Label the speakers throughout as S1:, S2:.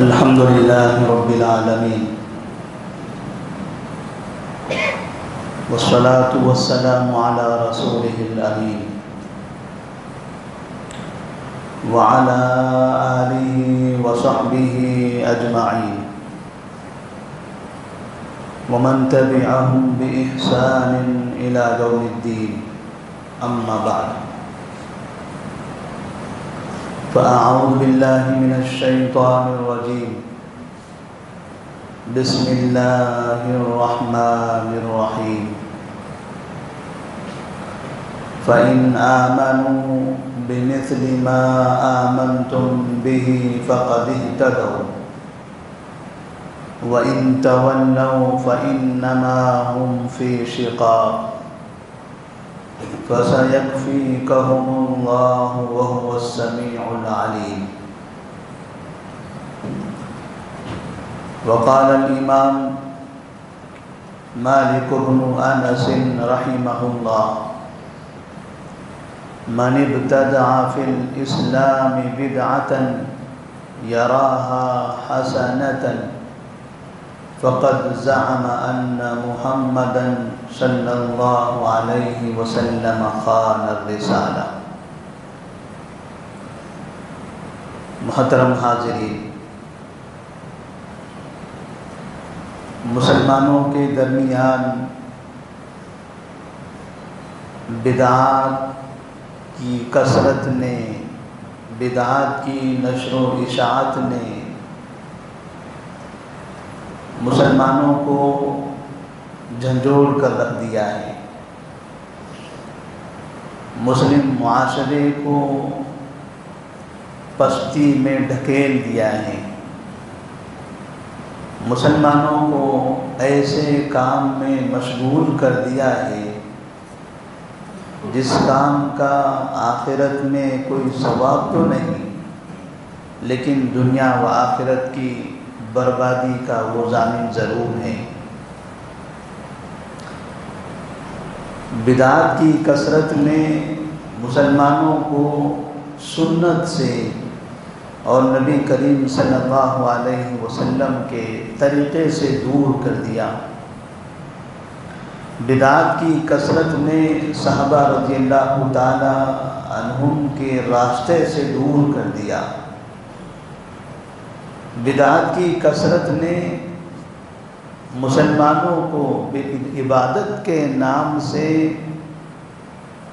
S1: الحمد لله رب العالمين والصلاة والسلام على رسوله الأمين وعلى آله وصحبه أجمعين ومن تبعهم بإحسان إلى يوم الدين أما بعد فأعوذ بالله من الشيطان الرجيم بسم الله الرحمن الرحيم فإن آمنوا بمثل ما آمنتم به فقد اهتدوا وإن تولوا فإنما هم في شقاق فسيكفيكهم الله وهو السميع العليم. وقال الإمام مالك بن أنس رحمه الله من ابتدع في الإسلام بدعة يراها حسنة فقد زعم أن محمدا صلی اللہ علیہ وسلم خان الرسالہ. محترم حاضرین، مسلمانوں کے درمیان بدعات کی کثرت نے، بدعات کی نشر و اشاعت نے مسلمانوں کو جھنجھوڑ کر رکھ دیا ہے، مسلم معاشرے کو پستی میں ڈھکیل دیا ہے، مسلمانوں کو ایسے کام میں مشغول کر دیا ہے جس کام کا آخرت میں کوئی ثواب تو نہیں، لیکن دنیا و آخرت کی بربادی کا وہ ضامن ضرور ہے. بدعات کی کثرت نے مسلمانوں کو سنت سے اور نبی کریم صلی اللہ علیہ وسلم کے طریقے سے دور کر دیا. بدعات کی کثرت نے صحابہ رضی اللہ تعالی عنہم کے راستے سے دور کر دیا. بدعات کی کثرت نے مسلمانوں کو عبادت کے نام سے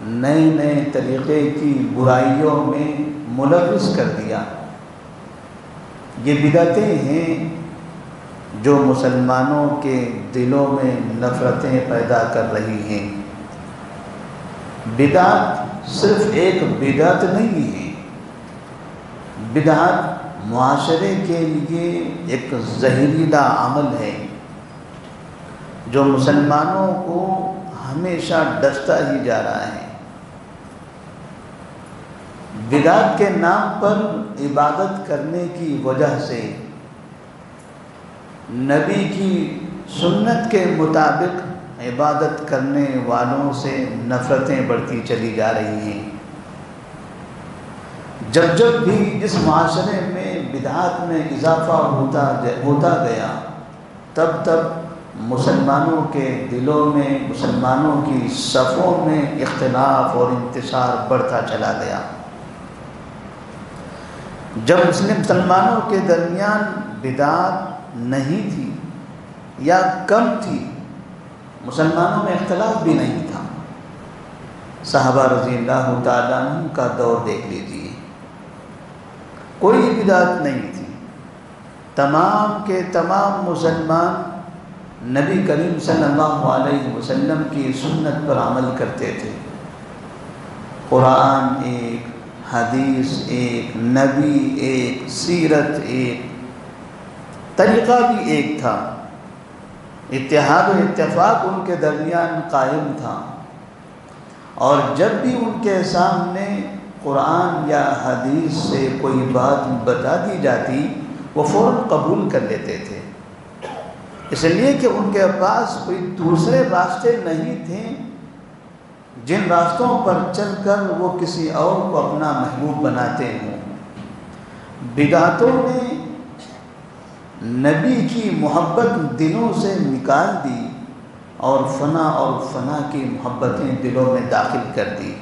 S1: نئے نئے طریقے کی برائیوں میں ملوث کر دیا. یہ بدعتیں ہیں جو مسلمانوں کے دلوں میں نفرتیں پیدا کر رہی ہیں. بدعت صرف ایک بدعت نہیں ہے، بدعت معاشرے کے لیے ایک زہریلا عمل ہے جو مسلمانوں کو ہمیشہ ڈستا ہی جا رہا ہے. بدعت کے نام پر عبادت کرنے کی وجہ سے نبی کی سنت کے مطابق عبادت کرنے والوں سے نفرتیں بڑھتی چلی جا رہی ہیں. جب جب بھی اس معاشرے میں بدعات میں اضافہ ہوتا گیا تب تب مسلمانوں کے دلوں میں، مسلمانوں کی صفوں میں اختلاف اور انتشار بڑھتا چلا گیا. جب مسلمانوں کے درمیان بدعات نہیں تھی یا کم تھی، مسلمانوں میں اختلاف بھی نہیں تھا. صحابہ رضی اللہ تعالیٰ عنہ کا دور دیکھ لیجیے، کوئی بدعت نہیں تھی. تمام کے تمام مسلمان نبی کریم صلی اللہ علیہ وسلم کی سنت پر عمل کرتے تھے. قرآن ایک، حدیث ایک، نبی ایک، سیرت ایک، طریقہ بھی ایک تھا. اتحاد و اتفاق ان کے درمیان قائم تھا، اور جب بھی ان کے سامنے قرآن یا حدیث سے کوئی بات بتا دی جاتی وہ فوراً قبول کر لیتے تھے، اس لیے کہ ان کے پاس کوئی دوسرے راستے نہیں تھے جن راستوں پر چل کر وہ کسی اور کو اپنا محبوب بناتے ہوں۔ بدعتوں نے نبی کی محبت دلوں سے نکال دی اور فنا کی محبتیں دلوں میں داخل کر دی۔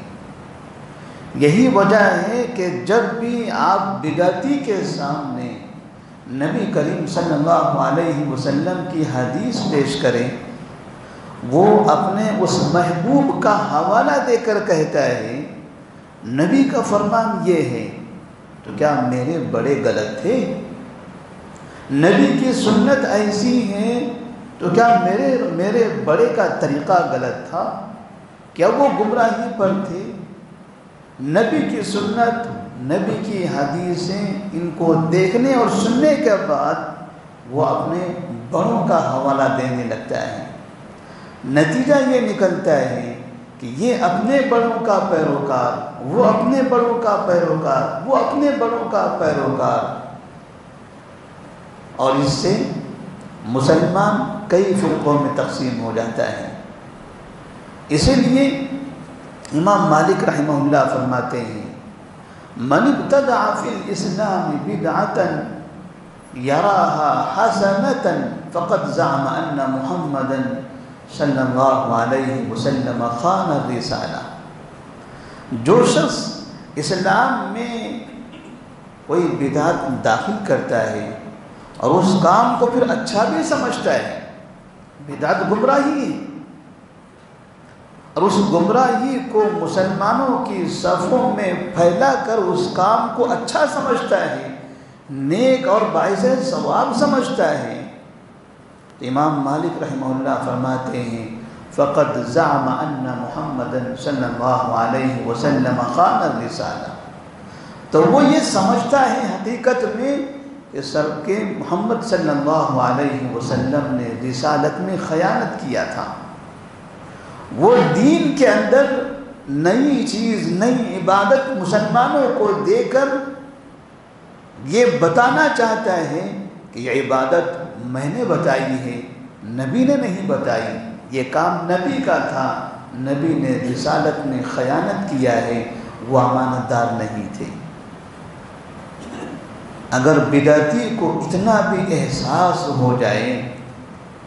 S1: یہی وجہ ہے کہ جب بھی آپ بدعتی کے سامنے نبی کریم صلی اللہ علیہ وسلم کی حدیث پیش کریں، وہ اپنے اس محبوب کا حوالہ دے کر کہتا ہے نبی کا فرمان یہ ہے، تو کیا میرے بڑے غلط تھے؟ نبی کی سنت ایسی ہے تو کیا میرے بڑے کا طریقہ غلط تھا؟ کیا وہ گمراہی پر تھے؟ نبی کی سنت، نبی کی حدیثیں، ان کو دیکھنے اور سننے کے بعد وہ اپنے بڑوں کا حوالہ دینے لگتا ہے۔ نتیجہ یہ نکلتا ہے کہ یہ اپنے بڑوں کا پیروکار، وہ اپنے بڑوں کا پیروکار، وہ اپنے بڑوں کا پیروکار، اور اس سے مسلمان کئی فرقوں میں تقسیم ہو جاتا ہے۔ اسی لیے امام مالک رحمہ اللہ فرماتے ہیں من ابتدع فی الاسلام بدعتا یراها حسنتا فقد زعم ان محمدا صلی اللہ علیہ وسلم خان الرسالہ۔ جو شخص اسلام میں کوئی بدعت داخل کرتا ہے اور اس کام کو پھر اچھا بھی سمجھتا ہے، بدعت گمراہی ہے، اور اس گمراہی کو مسلمانوں کی صفوں میں پھیلا کر اس کام کو اچھا سمجھتا ہے، نیک اور باعث ثواب سمجھتا ہے، تو امام مالک رحمہ اللہ فرماتے ہیں فقد زعم ان محمدا صلی اللہ علیہ وسلم خان الرسالہ، تو وہ یہ سمجھتا ہے حقیقت میں کہ کہ محمد صلی اللہ علیہ وسلم نے رسالت میں خیانت کیا تھا۔ وہ دین کے اندر نئی چیز، نئی عبادت مسلمانوں کو دے کر یہ بتانا چاہتا ہے کہ یہ عبادت میں نے بتائی ہے، نبی نے نہیں بتائی، یہ کام نبی کا تھا، نبی نے رسالت میں خیانت کیا ہے، وہ امانت دار نہیں تھے۔ اگر بدعتی کو اتنا بھی احساس ہو جائے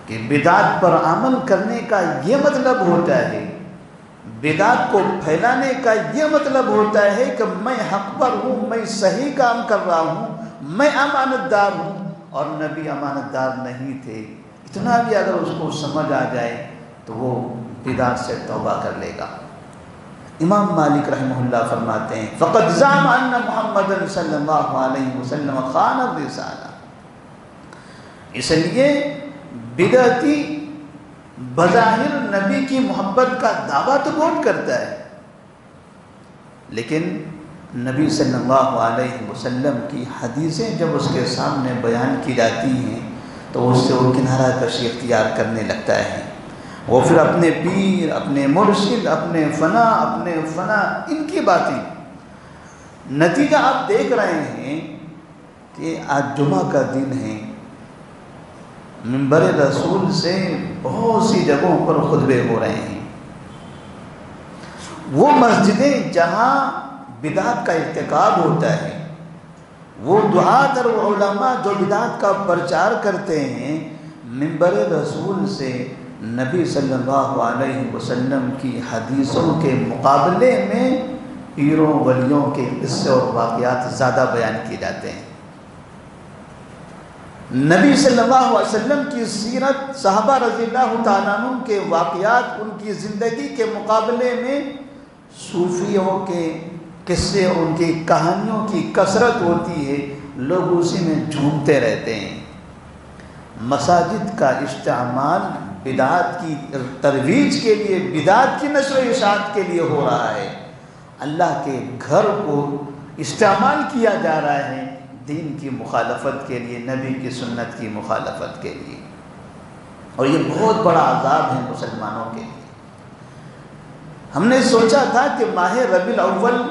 S1: کہ بدعت پر عمل کرنے کا یہ مطلب ہوتا ہے، بدعت کو پھیلانے کا یہ مطلب ہوتا ہے کہ میں حق پر ہوں، میں صحیح کام کر رہا ہوں، میں امانت دار ہوں، اور نبی امانت دار نہیں تھے، اتنا بھی اگر اس کو سمجھ آ جائے تو وہ بدعت سے توبہ کر لے گا۔ امام مالک رحمہ اللہ فرماتے ہیں فقد زعم ان محمد صلی اللہ علیہ وسلم خان الرسالہ۔ اس لیے بدعتی بظاہر نبی کی محبت کا دعویٰ تو بہت کرتا ہے، لیکن نبی صلی اللہ علیہ وسلم کی حدیثیں جب اس کے سامنے بیان کی جاتی ہیں تو اس سے وہ کنارہ کشی اختیار کرنے لگتا ہے۔ وہ پھر اپنے پیر، اپنے مرشد، اپنے فنا ان کی باتیں، نتیجہ آپ دیکھ رہے ہیں کہ آج جمعہ کا دن ہے، منبر رسول سے بہت سی جگہوں پر خطبے ہو رہے ہیں۔ وہ مسجدیں جہاں بدعت کا ارتکاب ہوتا ہے، وہ دعات اور علماء جو بدعت کا پرچار کرتے ہیں، منبر رسول سے نبی صلی اللہ علیہ وسلم کی حدیثوں کے مقابلے میں پیروں ولیوں کے قصے اور واقعات زیادہ بیان کیے جاتے ہیں۔ نبی صلی اللہ علیہ وسلم کی سیرت، صحابہ رضی اللہ تعالیٰ عنہ کے واقعات، ان کی زندگی کے مقابلے میں صوفیوں کے قصے اور ان کی کہانیوں کی کثرت ہوتی ہے، لوگ اسی میں جھومتے رہتے ہیں۔ مساجد کا استعمال بدعات کی ترویج کے لیے، بدعات کی نشر و اشاعت کے لیے ہو رہا ہے، اللہ کے گھر کو استعمال کیا جا رہا ہے دین کی مخالفت کے لیے، نبی کی سنت کی مخالفت کے لیے، اور یہ بہت بڑا عذاب ہے مسلمانوں کے لیے۔ ہم نے سوچا تھا کہ ماہ ربیع الاول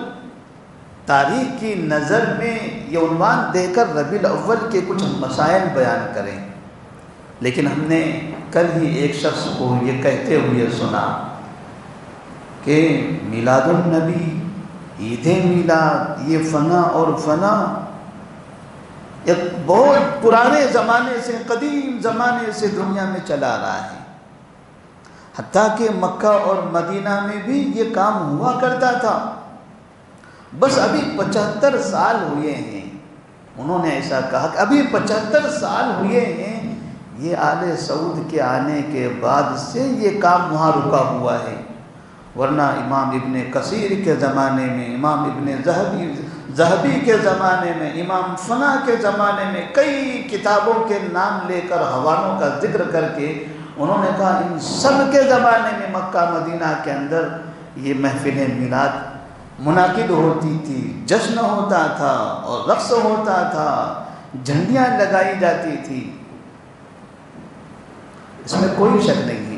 S1: تاریخ کی نظر میں یہ عنوان دے کر ربیع الاول کے کچھ مسائل بیان کریں، لیکن ہم نے کل ہی ایک شخص کو یہ کہتے ہوئے سنا کہ میلاد النبی، عید میلاد، یہ فنا اور فنا، ایک بہت پرانے زمانے سے، قدیم زمانے سے دنیا میں چلا رہا ہے، حتیٰ کہ مکہ اور مدینہ میں بھی یہ کام ہوا کرتا تھا۔ بس ابھی 75 سال ہوئے ہیں، انہوں نے ایسا کہا کہ ابھی 75 سال ہوئے ہیں، یہ آل سعود کے آنے کے بعد سے یہ کام وہاں رکا ہوا ہے، ورنہ امام ابن کثیر کے زمانے میں، امام ابن ذہبی کے زمانے میں، امام فنا کے زمانے میں کئی کتابوں کے نام لے کر، حوالوں کا ذکر کر کے انہوں نے کہا ان سب کے زمانے میں مکہ مدینہ کے اندر یہ محفل میلاد منعقد ہوتی تھی، جشن ہوتا تھا اور رقص ہوتا تھا، جھنڈیاں لگائی جاتی تھی۔ اس میں کوئی شک نہیں ہے،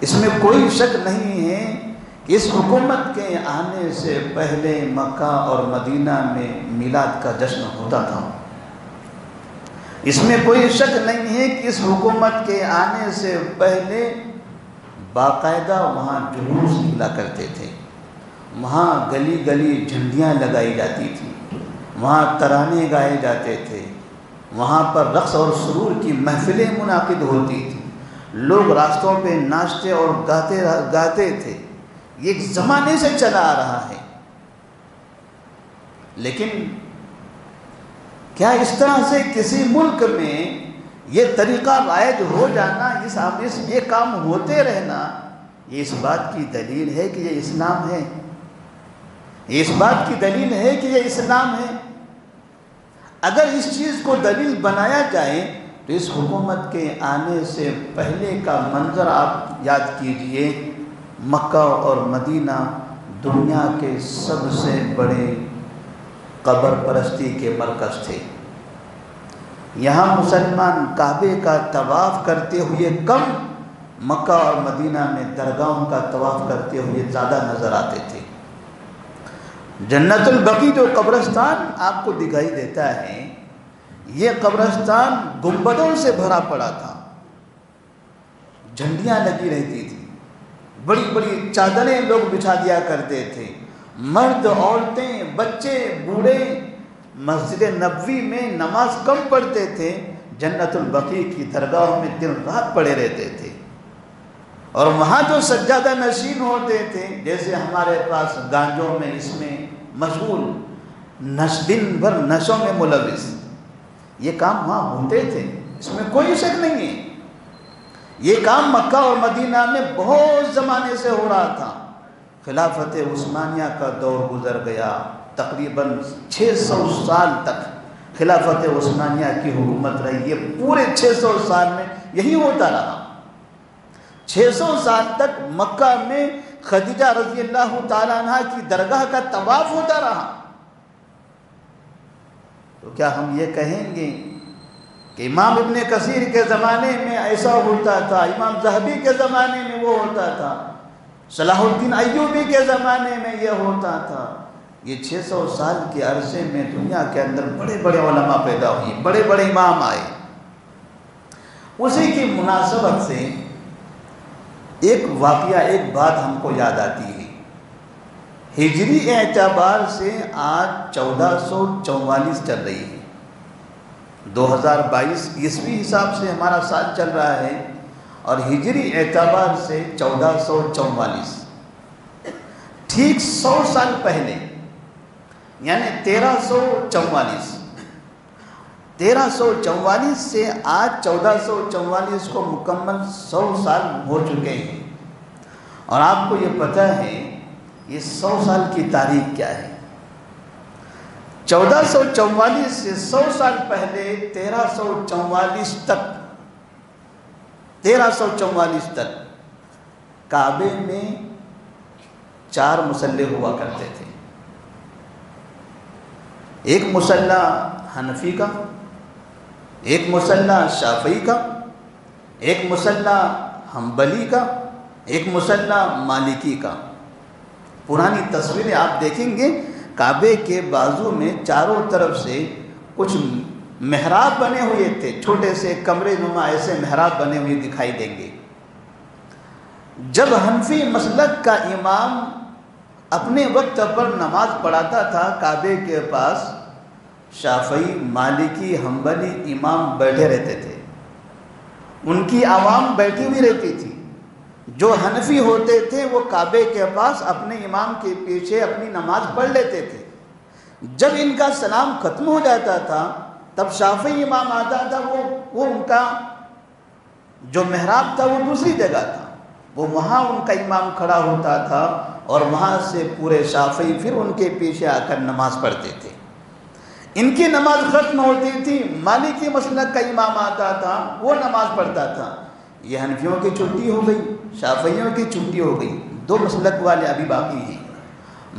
S1: اس میں کوئی شک نہیں ہے کہ اس حکومت کے آنے سے پہلے مکہ اور مدینہ میں میلاد کا جشن ہوتا تھا۔ اس میں کوئی شک نہیں ہے کہ اس حکومت کے آنے سے پہلے باقاعدہ وہاں جلوس نکلا کرتے تھے، وہاں گلی گلی جھنڈیاں لگائی جاتی تھیں، وہاں ترانے گائے جاتے تھے، وہاں پر رقص اور سرور کی محفلیں منعقد ہوتی تھیں، لوگ راستوں پہ ناچتے اور گاتے تھے۔ یہ ایک زمانے سے چلا آ رہا ہے، لیکن کیا اس طرح سے کسی ملک میں یہ طریقہ رائج ہو جانا، یہ کام ہوتے رہنا، یہ اس بات کی دلیل ہے کہ یہ اسلام ہے؟ یہ اس بات کی دلیل ہے کہ یہ اسلام ہے؟ اگر اس چیز کو دلیل بنایا جائے تو اس حکومت کے آنے سے پہلے کا منظر آپ یاد کیجئے۔ مکہ اور مدینہ دنیا کے سب سے بڑے قبر پرستی کے مرکز تھے۔ یہاں مسلمان کعبے کا طواف کرتے ہوئے کم، مکہ اور مدینہ میں درگاہوں کا طواف کرتے ہوئے زیادہ نظر آتے تھے۔ جنت البقیع جو قبرستان آپ کو دکھائی دیتا ہے، یہ قبرستان گنبدوں سے بھرا پڑا تھا، جھنڈیاں لگی رہتی تھی، بڑی بڑی چادریں لوگ بچھا دیا کرتے تھے، مرد، عورتیں، بچے، بوڑھے مسجد نبوی میں نماز کم پڑھتے تھے، جنت البقیع کی درگاہوں میں دن رات پڑے رہتے تھے، اور وہاں جو سجادہ نشین ہوتے تھے، جیسے ہمارے پاس گانجوں میں اس میں مشغول، دن بھر نشوں میں ملوث، یہ کام وہاں ہوتے تھے، اس میں کوئی شک نہیں ہے۔ یہ کام مکہ اور مدینہ میں بہت زمانے سے ہو رہا تھا۔ خلافت عثمانیہ کا دور گزر گیا، تقریباً 600 سال تک خلافت عثمانیہ کی حکومت رہی، یہ پورے 600 سال میں یہی ہوتا رہا۔ 600 سال تک مکہ میں خدیجہ رضی اللہ تعالیٰ عنہ کی درگاہ کا طواف ہوتا رہا۔ تو کیا ہم یہ کہیں گے کہ امام ابن کثیر کے زمانے میں ایسا ہوتا تھا، امام ذہبی کے زمانے میں وہ ہوتا تھا، صلاح الدین ایوبی کے زمانے میں یہ ہوتا تھا؟ یہ 600 سال کے عرصے میں دنیا کے اندر بڑے بڑے علماء پیدا ہوئے، بڑے بڑے امام آئے۔ اسی کی مناسبت سے ایک واقعہ، ایک بات ہم کو یاد آتی ہے۔ ہجری اعتبار سے آج 1444 چل رہی ہے، 2022 عیسوی حساب سے ہمارا سال چل رہا ہے، اور ہجری اعتبار سے 1444، ٹھیک 100 سال پہلے، یعنی 1344 سے آج 1444 کو مکمل 100 سال ہو چکے ہیں۔ اور آپ کو یہ پتہ ہے یہ 100 سال کی تاریخ کیا ہے؟ 1444 سے 100 سال پہلے 1344 تک کعبے میں 4 مصلی ہوا کرتے تھے۔ ایک مصلی حنفی کا، ایک مصلی شافعی کا، ایک مصلی حنبلی کا، ایک مصلی مالکی کا۔ پرانی تصویریں آپ دیکھیں گے، کعبے کے بازو میں چاروں طرف سے کچھ محراب بنے ہوئے تھے، چھوٹے سے کمرے نما ایسے محراب بنے ہوئے دکھائی دیں گے۔ جب حنفی مسلک کا امام اپنے وقت پر نماز پڑھاتا تھا کعبے کے پاس، شافعی، مالکی، حنبلی امام بیٹھے رہتے تھے، ان کی عوام بیٹھی ہوئی رہتی تھی۔ جو حنفی ہوتے تھے وہ کعبے کے پاس اپنے امام کے پیچھے اپنی نماز پڑھ لیتے تھے۔ جب ان کا سلام ختم ہو جاتا تھا تب شافعی امام آتا تھا، وہ ان کا جو محراب تھا وہ دوسری جگہ تھا، وہ وہاں ان کا امام کھڑا ہوتا تھا اور وہاں سے پورے شافعی پھر ان کے پیچھے آ کر نماز پڑھتے تھے۔ ان کی نماز ختم ہوتی تھی، مالکی مسلک کا امام آتا تھا، وہ نماز پڑھتا تھا۔ یہ حنفیوں کی چھٹی ہو گئی، شافعیوں کی چھٹی ہو گئی، دو مسلک والے ابھی باقی ہیں۔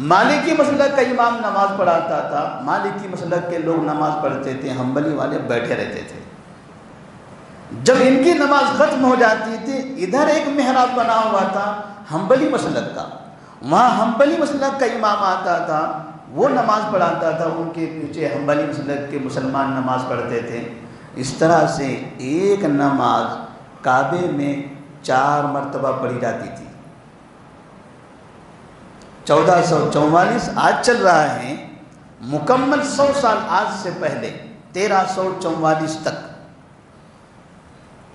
S1: مالکی مسلک کا امام نماز پڑھاتا تھا، مالکی مسلک کے لوگ نماز پڑھتے تھے، حنبلی والے بیٹھے رہتے تھے۔ جب ان کی نماز ختم ہو جاتی تھی، ادھر ایک محراب بنا ہوا تھا حنبلی مسلک کا، وہاں حنبلی مسلک کا امام آتا تھا، وہ نماز پڑھاتا تھا، ان کے پیچھے حنبلی مسلک کے مسلمان نماز پڑھتے تھے۔ اس طرح سے ایک نماز کعبے میں 4 مرتبہ پڑھی جاتی تھی۔ 1444 آج چل رہا ہے، مکمل 100 سال آج سے پہلے 1344 تک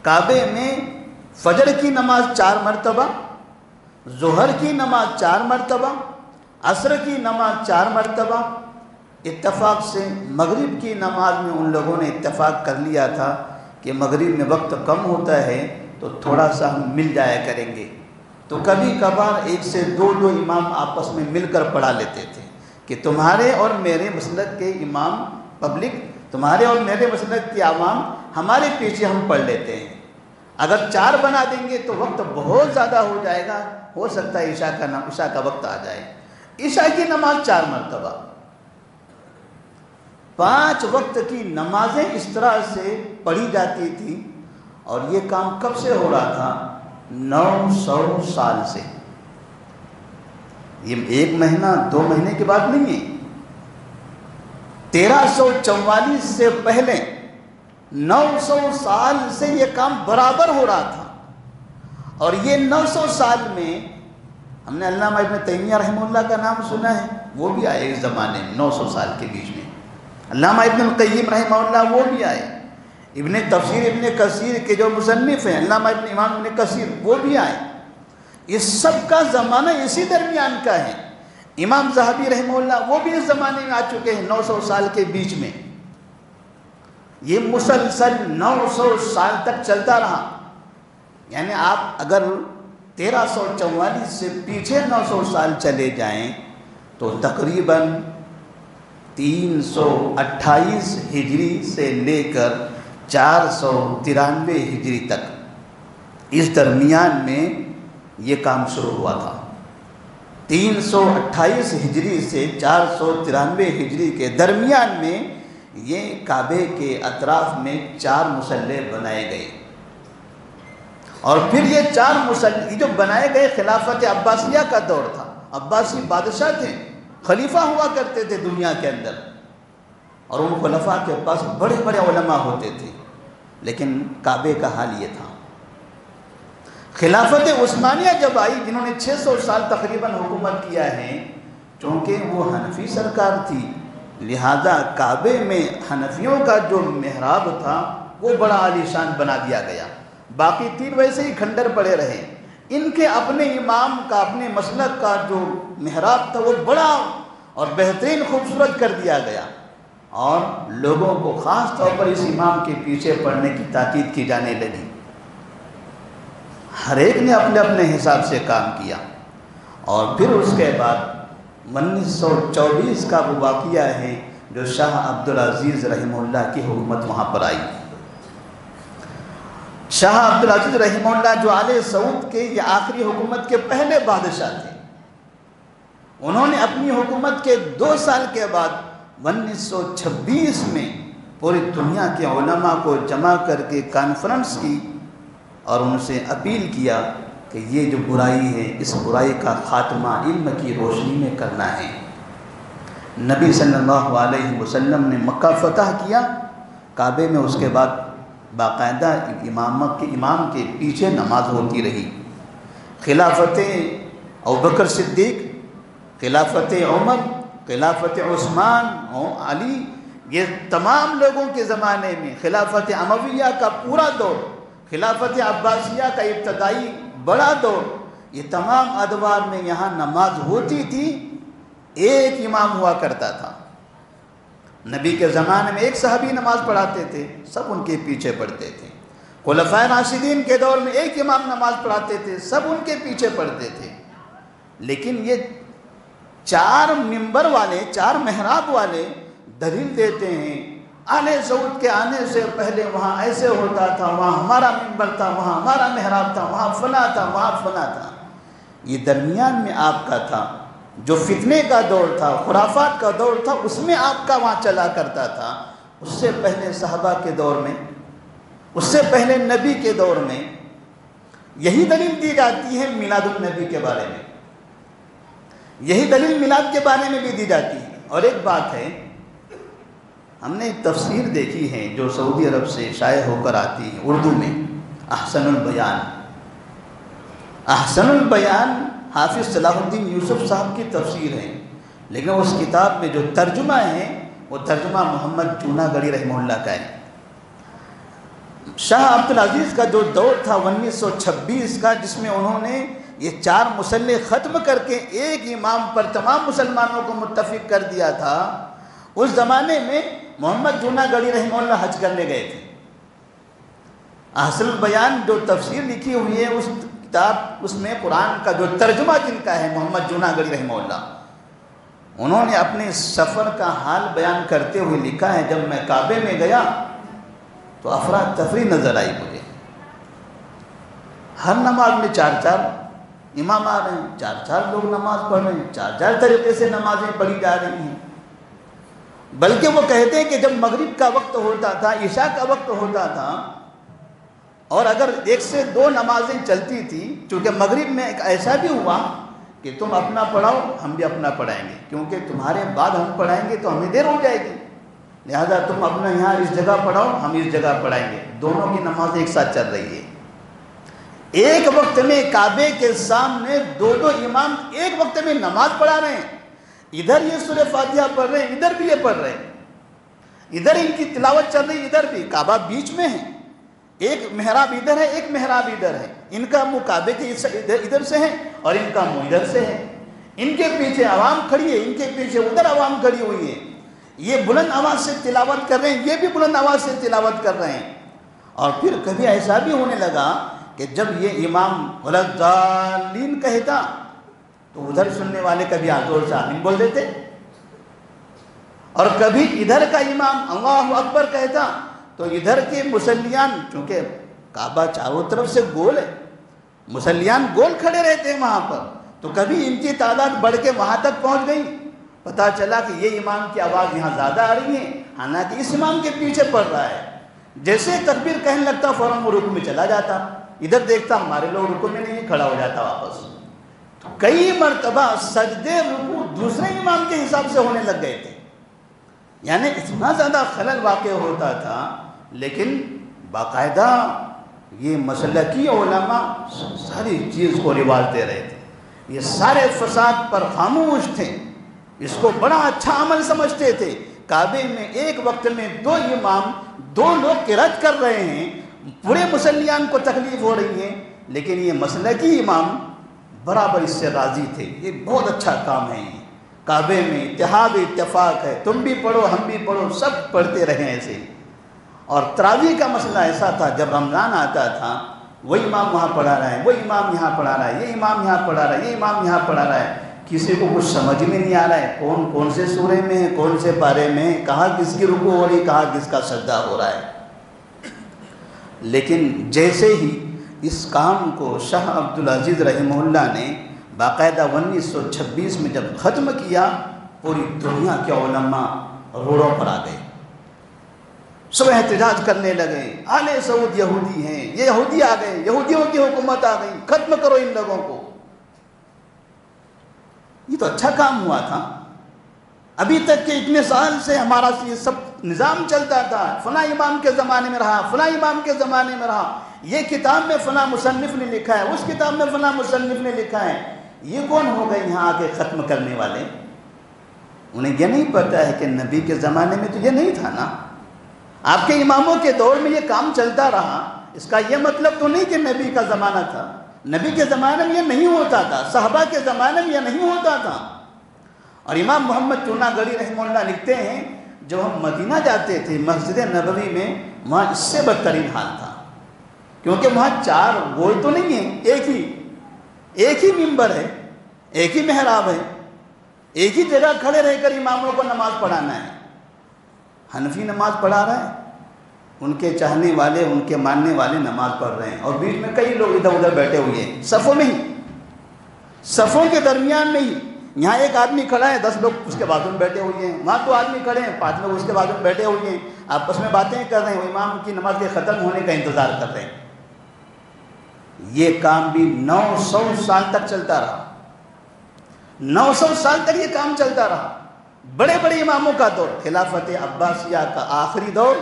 S1: کعبے میں فجر کی نماز 4 مرتبہ، ظہر کی نماز 4 مرتبہ، عصر کی نماز 4 مرتبہ، اتفاق سے مغرب کی نماز میں ان لوگوں نے اتفاق کر لیا تھا کہ مغرب میں وقت کم ہوتا ہے تو تھوڑا سا ہم مل جایا کریں گے، تو کبھی کبھار 1 سے 2 امام آپس میں مل کر پڑھا لیتے تھے کہ تمہارے اور میرے مسلک کے امام پبلک، تمہارے اور میرے مسلک کی عوام ہمارے پیچھے ہم پڑھ لیتے ہیں، اگر 4 بنا دیں گے تو وقت بہت زیادہ ہو جائے گا، ہو سکتا ہے عشاء کا وقت آ جائے۔ عشاء کی نماز 4 مرتبہ، 5 وقت کی نمازیں اس طرح سے پڑھی جاتی تھی، اور یہ کام کب سے ہو رہا تھا؟ 900 سال سے۔ یہ 1 مہینہ 2 مہینے کے بعد نہیں ہے، 1344 سے پہلے 900 سال سے یہ کام برابر ہو رہا تھا۔ اور یہ 900 سال میں ہم نے علامہ ابن تیمیہ رحمہ اللہ کا نام سنا ہے، وہ بھی آئے اس زمانے میں 900 سال کے بیچ میں۔ علامہ ابن القیم رحمہ اللہ وہ بھی آئے، ابن تفسیر ابن کثیر کے جو مصنف ہیں علامہ امام ابن کثیر وہ بھی آئے۔ اس سب کا زمانہ اسی درمیان کا ہے۔ امام ذہبی رحمہ اللہ وہ بھی اس زمانے میں آ چکے ہیں 900 سال کے بیچ میں۔ یہ مسلسل 900 سال تک چلتا رہا، یعنی آپ اگر 1344 سے پیچھے 900 سال چلے جائیں تو تقریباً 328 ہجری سے لے کر 493 ہجری تک، اس درمیان میں یہ کام شروع ہوا تھا۔ 328 ہجری سے 493 ہجری کے درمیان میں یہ کعبے کے اطراف میں 4 مصلے بنائے گئے، اور پھر یہ 4 مصلے جو بنائے گئے خلافت عباسیہ کا دور تھا۔ عباسی بادشاہ تھے، خلیفہ ہوا کرتے تھے دنیا کے اندر، اور ان خلفاء کے پاس بڑے بڑے علماء ہوتے تھے، لیکن کعبے کا حال یہ تھا۔ خلافت عثمانیہ جب آئی، جنہوں نے 600 سال تقریباً حکومت کیا ہے، چونکہ وہ حنفی سرکار تھی، لہذا کعبے میں حنفیوں کا جو محراب تھا وہ بڑا عالیشان بنا دیا گیا، باقی 3 ویسے ہی کھنڈر پڑے رہے۔ ان کے اپنے امام کا، اپنے مسلک کا جو محراب تھا وہ بڑا اور بہترین خوبصورت کر دیا گیا، اور لوگوں کو خاص طور پر اس امام کے پیچھے پڑھنے کی تاکید کی جانے لگی۔ ہر ایک نے اپنے اپنے حساب سے کام کیا، اور پھر اس کے بعد 1924 کا وہ واقعہ ہے جو شاہ عبدالعزیز رحمہ اللہ کی حکومت وہاں پر آئی۔ شاہ عبدالعزیز رحمہ اللہ جو آل سعود کے یہ آخری حکومت کے پہلے بادشاہ تھے، انہوں نے اپنی حکومت کے 2 سال کے بعد 1926 میں پوری دنیا کے علماء کو جمع کر کے کانفرنس کی، اور ان سے اپیل کیا کہ یہ جو برائی ہے اس برائی کا خاتمہ علم کی روشنی میں کرنا ہے۔ نبی صلی اللہ علیہ وسلم نے مکہ فتح کیا، کعبے میں اس کے بعد باقاعدہ امام کے پیچھے نماز ہوتی رہی۔ خلافت ابوبکر صدیق، خلافت عمر، خلافت عثمان اور علی، یہ تمام لوگوں کے زمانے میں خلافت امویہ کا پورا دور، خلافت عباسیہ کا ابتدائی بڑا دور، یہ تمام ادوار میں یہاں نماز ہوتی تھی، ایک امام ہوا کرتا تھا۔ نبی کے زمانے میں ایک صحابی نماز پڑھاتے تھے، سب ان کے پیچھے پڑھتے تھے۔ خلفائے راشدین کے دور میں ایک امام نماز پڑھاتے تھے، سب ان کے پیچھے پڑھتے تھے۔ لیکن یہ 4 منبر والے، 4 محراب والے دلیل دیتے ہیں آل سعود کے آنے سے پہلے وہاں ایسے ہوتا تھا، وہاں ہمارا منبر تھا، وہاں ہمارا محراب تھا، وہاں فلاں تھا، وہاں فلاں تھا۔ یہ درمیان میں آپ کا تھا، جو فتنے کا دور تھا، خرافات کا دور تھا، اس میں آپ کا وہاں چلا کرتا تھا۔ اس سے پہلے صحابہ کے دور میں، اس سے پہلے نبی کے دور میں یہی دلیل دی جاتی ہے میلاد النبی کے بارے میں، یہی دلیل میلاد کے بارے میں بھی دی جاتی ہے۔ اور ایک بات ہے، ہم نے ایک تفسیر دیکھی ہے جو سعودی عرب سے شائع ہو کر آتی ہے اردو میں، احسن البیان۔ احسن البیان حافظ صلاح الدین یوسف صاحب کی تفسیر ہے، لیکن اس کتاب میں جو ترجمہ ہے وہ ترجمہ محمد جوناگڑھی رحمہ اللہ کا ہے۔ شاہ عبدالعزیز کا جو دور تھا 1926 کا، جس میں انہوں نے یہ 4 مسلح ختم کر کے ایک امام پر تمام مسلمانوں کو متفق کر دیا تھا، اس زمانے میں محمد جوناگڑھی رحمہ اللہ حج کرنے گئے تھے۔ احسن البیان جو تفسیر لکھی ہوئی ہے اس کتاب، اس میں قرآن کا جو ترجمہ جن کا ہے محمد جوناگڑھی رحمہ اللہ، انہوں نے اپنے سفر کا حال بیان کرتے ہوئے لکھا ہے، جب میں کعبے میں گیا تو افراتفری نظر آئی مجھے۔ ہر نماز میں 4 امام آ رہے ہیں، 4 لوگ نماز پڑھ رہے ہیں، 4 طریقے سے نمازیں پڑھی جا رہی ہیں۔ بلکہ وہ کہتے ہیں کہ جب مغرب کا وقت ہوتا تھا، عشاء کا وقت ہوتا تھا، اور اگر 1 سے 2 نمازیں چلتی تھی، چونکہ مغرب میں ایک ایسا بھی ہوا کہ تم اپنا پڑھاؤ ہم بھی اپنا پڑھائیں گے، کیونکہ تمہارے بعد ہم پڑھائیں گے تو ہمیں دیر ہو جائے گی، لہذا تم اپنا یہاں اس جگہ پڑھاؤ ہم اس جگہ پڑھائیں گے۔ دونوں کی نماز ایک ساتھ چل رہی ہے۔ ایک وقت میں کعبے کے سامنے 2 امام ایک وقت میں نماز پڑھا رہے ہیں، ادھر یہ سورہ فاتحہ پڑھ رہے ہیں، ادھر بھی یہ پڑھ رہے ہیں، ادھر ان کی تلاوت چل رہی ہے، ادھر بھی، کعبہ بیچ میں ہے، ایک محراب ادھر ہے، ایک محراب ادھر ہے، ان کا منہ کعبے کے ادھر سے ہے اور ان کا منہ ادھر سے ہے، ان کے پیچھے عوام کھڑی ہے، ان کے پیچھے ادھر عوام کھڑی ہوئی ہے، یہ بلند آواز سے تلاوت کر رہے ہیں، یہ بھی بلند آواز سے تلاوت کر رہے ہیں۔ اور پھر کبھی ایسا بھی ہونے لگا کہ جب یہ امام وَلَضَّالِّينَ کہتا تو ادھر سننے والے کبھی زور سے آمین بول دیتے، اور کبھی ادھر کا امام اللہ اکبر کہتا تو ادھر کے مسلیان، چونکہ کعبہ چاروں طرف سے گول ہے، مسلیان گول کھڑے رہتے ہیں وہاں پر، تو کبھی ان کی تعداد بڑھ کے وہاں تک پہنچ گئی، پتہ چلا کہ یہ امام کی آواز یہاں زیادہ آ رہی ہے، حالانکہ اس امام کے پیچھے پڑھ رہا ہے۔ جیسے تکبیر کہنے لگتا فوراً وہ رکوع میں چلا جاتا، ادھر دیکھتا ہمارے لوگ رکوع میں نہیں، کھڑا ہو جاتا واپس۔ تو کئی مرتبہ سجدے رکوع دوسرے امام کے حساب سے ہونے لگ گئے تھے، یعنی اتنا زیادہ خلل واقع ہوتا تھا، لیکن باقاعدہ یہ مسلکی علماء ساری چیز کو رواج دے رہے تھے، یہ سارے فساد پر خاموش تھے، اس کو بڑا اچھا عمل سمجھتے تھے۔ کعبے میں ایک وقت میں 2 امام 2 لوگ قرات کر رہے ہیں، پورے مسلیان کو تکلیف ہو رہی ہے، لیکن یہ مسلکی امام برابر اس سے راضی تھے، یہ بہت اچھا کام ہے۔ یہ کعبے میں اتحاد اتفاق ہے، تم بھی پڑھو ہم بھی پڑھو، سب پڑھتے رہے ایسے ہی۔ اور تراویح کا مسئلہ ایسا تھا، جب رمضان آتا تھا وہ امام وہاں پڑھا رہا ہے، وہ امام یہاں پڑھا رہا ہے، یہ امام یہاں پڑھا رہا ہے، یہ امام یہاں پڑھا رہا ہے، کسی کو کچھ سمجھ میں نہیں آ رہا ہے کون سے سورے میں ہے، کون سے پارے میں ہے، کہاں کس کی رکوع ہو رہی، کہاں کس کا سجدہ ہو رہا ہے۔ لیکن جیسے ہی اس کام کو شاہ عبدالعزیز رحمہ اللہ نے باقاعدہ 1926 میں جب ختم کیا، پوری دنیا کے علماء روڑوں پر آ گئے، سب احتجاج کرنے لگے، آل سعود یہودی ہیں، یہ یہودی آ گئے، یہودیوں کی حکومت آ گئی، ختم کرو ان لوگوں کو۔ یہ تو اچھا کام ہوا تھا، ابھی تک کہ اتنے سال سے ہمارا یہ سب نظام چلتا تھا، فلاں امام کے زمانے میں رہا، فلاں امام کے زمانے میں رہا، یہ کتاب میں فلاں مصنف نے لکھا ہے، اس کتاب میں فلاں مصنف نے لکھا ہے، یہ کون ہو گئے یہاں آ کے ختم کرنے والے؟ انہیں یہ نہیں پتہ ہے کہ نبی کے زمانے میں تو یہ نہیں تھا نا، آپ کے اماموں کے دور میں یہ کام چلتا رہا، اس کا یہ مطلب تو نہیں کہ نبی کا زمانہ تھا، نبی کے زمانے میں یہ نہیں ہوتا تھا، صحابہ کے زمانے میں یہ نہیں ہوتا تھا۔ اور امام محمد چونا گڑھی رحمہ اللہ لکھتے ہیں جب ہم مدینہ جاتے تھے مسجد نبوی میں، وہاں اس سے بدترین حال تھا، کیونکہ وہاں 4 گول تو نہیں ہیں، ایک ہی ممبر ہے، ایک ہی محراب ہے، ایک ہی جگہ کھڑے رہ کر اماموں کو نماز پڑھانا ہے۔ حنفی نماز پڑھا رہا ہے، ان کے چاہنے والے، ان کے ماننے والے نماز پڑھ رہے ہیں، اور بیچ میں کئی لوگ ادھر ادھر بیٹھے ہوئے ہیں، صفوں میں ہی، صفوں کے درمیان میں ہی۔ یہاں ایک آدمی کھڑا ہے، 10 لوگ اس کے بازو میں بیٹھے ہوئے ہیں، وہاں 2 آدمی کھڑے ہیں، 5 لوگ اس کے بازو میں بیٹھے ہوئے ہیں، آپس میں باتیں کر رہے ہیں، وہ امام کی نماز کے ختم ہونے کا انتظار کر رہے ہیں۔ یہ کام بھی 900 سال تک چلتا رہا، 900 سال تک یہ کام چلتا رہا۔ بڑے بڑے اماموں کا دور، خلافت عباسیہ کا آخری دور